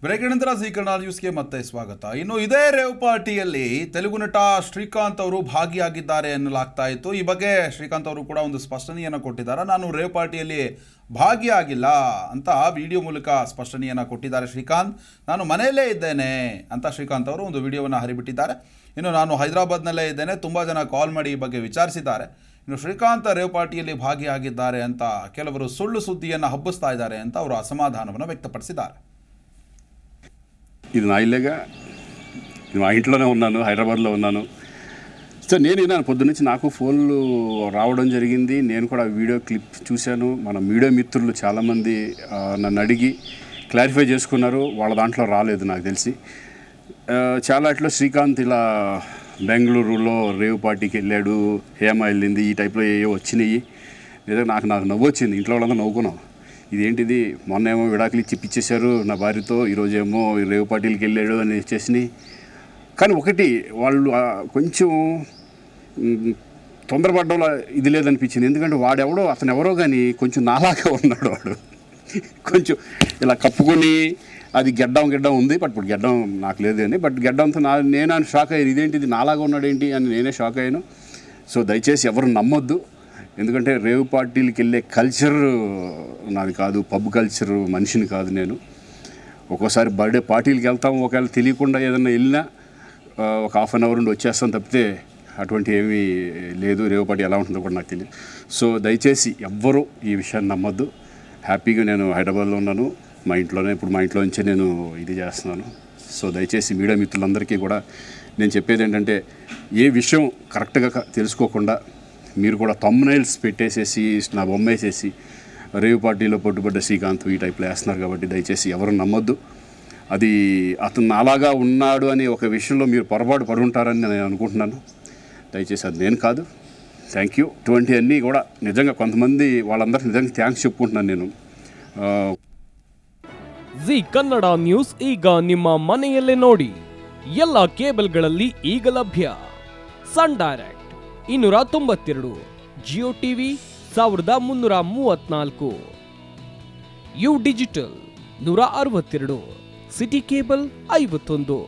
Break ನಂತರ G Kannada ನ್ಯೂಸ್ಗೆ ಮತ್ತೆ ಸ್ವಾಗತ. ಇನ್ನು ಇದೇ ರೇವ್ ಪಾರ್ಟಿಯಲ್ಲಿ ತೆಲುಗು ನಟ ಶ್ರೀಕಾಂತ್ ಅವರು ಭಾಗಿಯಾಗಿದ್ದಾರೆ ಎನ್ನಲಾಗ್ತಾ ಇತ್ತು. ಈ ಬಗ್ಗೆ ಶ್ರೀಕಾಂತ್ ಅವರು ಕೂಡ ಒಂದು ಸ್ಪಷ್ಟನೆಯನ್ನು ಕೊಟ್ಟಿದ್ದಾರೆ. ನಾನು ರೇವ್ ಪಾರ್ಟಿಯಲ್ಲಿ ಭಾಗಿಯಾಗಿಲ್ಲ ಅಂತ ವಿಡಿಯೋ ಮೂಲಕ ಸ್ಪಷ್ಟನೆಯನ್ನು ಕೊಟ್ಟಿದ್ದಾರೆ ಶ್ರೀಕಾಂತ್. ನಾನು ಮನೆಯಲ್ಲೇ ಇದ್ದೇನೆ ಅಂತ ಶ್ರೀಕಾಂತ್ ಅವರು ಒಂದು ವಿಡಿಯೋವನ್ನು ಹರಿಬಿಟ್ಟಿದ್ದಾರೆ. ಇನ್ನು ನಾನು ಹೈದರಾಬಾದ್ನಲ್ಲೇ ಇದ್ದೇನೆ, ತುಂಬ ಜನ ಕಾಲ್ ಮಾಡಿ ಈ ಬಗ್ಗೆ ವಿಚಾರಿಸಿದ್ದಾರೆ. ಇನ್ನು ಶ್ರೀಕಾಂತ್ ರೇವ್ ಪಾರ್ಟಿಯಲ್ಲಿ ಭಾಗಿಯಾಗಿದ್ದಾರೆ ಅಂತ ಕೆಲವರು ಸುಳ್ಳು ಸುದ್ದಿಯನ್ನು ಹಬ್ಬಿಸ್ತಾ ಇದ್ದಾರೆ ಅಂತ ಅವರು ಅಸಮಾಧಾನವನ್ನು ವ್ಯಕ್ತಪಡಿಸಿದ್ದಾರೆ. ఇది నా ఇల్లేగా, మా ఇంట్లోనే ఉన్నాను, హైదరాబాద్లో ఉన్నాను. సో నేను పొద్దున్నుంచి నాకు ఫోన్లు రావడం జరిగింది. నేను కూడా వీడియో క్లిప్ చూశాను. మన మీడియా మిత్రులు చాలామంది నన్ను అడిగి క్లారిఫై చేసుకున్నారు. వాళ్ళ దాంట్లో రాలేదు నాకు తెలిసి. చాలా ఇట్లా శ్రీకాంత్ ఇలా బెంగళూరులో రేవ్ పార్టీకి వెళ్ళాడు, హేమ వెళ్ళింది, ఈ టైప్లో ఏవో వచ్చినాయి. నిజంగా నాకు నవ్వు వచ్చింది. ఇంట్లో వాళ్ళంతా నవ్వుకున్నాం. ఇదేంటిది, మొన్న ఏమో విడాకులు ఇచ్చి పిచ్చేశారు నా భార్యతో, ఈరోజేమో రేవు పార్టీలకి వెళ్ళాడు అని వచ్చేసినాయి. కానీ ఒకటి, వాళ్ళు కొంచెం తొందరపడ్డంలో ఇది లేదనిపించింది. ఎందుకంటే అతను ఎవరో కానీ కొంచెం నాలాగా ఉన్నాడు. వాడు కొంచెం ఇలా కప్పుకొని, అది గెడ్డం ఉంది, బట్ ఇప్పుడు గెడ్డం నాకు లేదు అని, బట్ గెడ్డంతో నేను షాక్ అయ్యాను. ఇదేంటిది నాలాగా ఉన్నాడు ఏంటి అని నేనే షాక్ అయ్యాను. సో దయచేసి ఎవరు నమ్మొద్దు. ఎందుకంటే రేవ్ పార్టీలకి వెళ్ళే కల్చర్ నాది కాదు, పబ్ కల్చర్ మనిషిని కాదు నేను. ఒక్కోసారి బర్త్డే పార్టీలకి వెళ్తాం, ఒకవేళ తెలియకుండా ఏదైనా వెళ్ళినా ఒక హాఫ్ అన్ అవర్ నుండి వచ్చేస్తాం తప్పితే అటువంటి ఏమీ లేదు. రేవ్ పార్టీ ఎలా ఉంటుందో కూడా నాకు తెలియదు. సో దయచేసి ఎవ్వరూ ఈ విషయాన్ని నమ్మొద్దు. హ్యాపీగా నేను హైదరాబాద్లో ఉన్నాను, మా ఇంట్లోనే. ఇప్పుడు మా ఇంట్లో నుంచే నేను ఇది చేస్తున్నాను. సో దయచేసి మీడియా మిత్రులందరికీ కూడా నేను చెప్పేది ఏంటంటే, ఏ విషయం కరెక్ట్గా తెలుసుకోకుండా మీరు కూడా థంబ్నైల్స్ పెట్టేసేసి నా బొమ్మ వేసేసి రేవ్ పార్టీలో పట్టుబడ్డ శ్రీకాంత్ ఈ టైప్లో వేస్తున్నారు. కాబట్టి దయచేసి ఎవరు నమ్మొద్దు. అది అతను అలాగా ఉన్నాడు అని ఒక విషయంలో మీరు పొరపాటు పడి ఉంటారని నేను అనుకుంటున్నాను. దయచేసి అది నేను కాదు. Thank you. ఇటువంటి అన్నీ కూడా నిజంగా కొంతమంది వాళ్ళందరికీ నిజంగా థ్యాంక్స్ చెప్పుకుంటున్నాను నేను. ಜಿ ಕನ್ನಡ ನ್ಯೂಸ್ ಈಗ ನಿಮ್ಮ ಮನೆಯಲ್ಲೇ ನೋಡಿ. ಎಲ್ಲ ಕೇಬಲ್ಗಳಲ್ಲಿ ಈಗ ಲಭ್ಯ. Sun Direct 292, Jio TV 1334, U digital 162, city cable 51,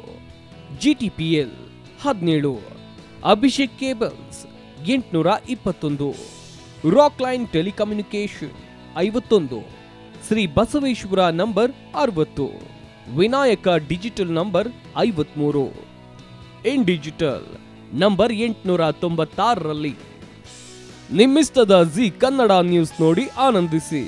GTPL 17, Abhishek cables 821, rock line telecommunication 51, Shri Basaveshwara number 60, Vinayaka digital number 53, in digital number 896ರಲ್ಲಿ. ನಿಮ್ಮಿಸ್ತದ ಜಿ ಕನ್ನಡ ನ್ಯೂಸ್ ನೋಡಿ ಆನಂದಿಸಿ.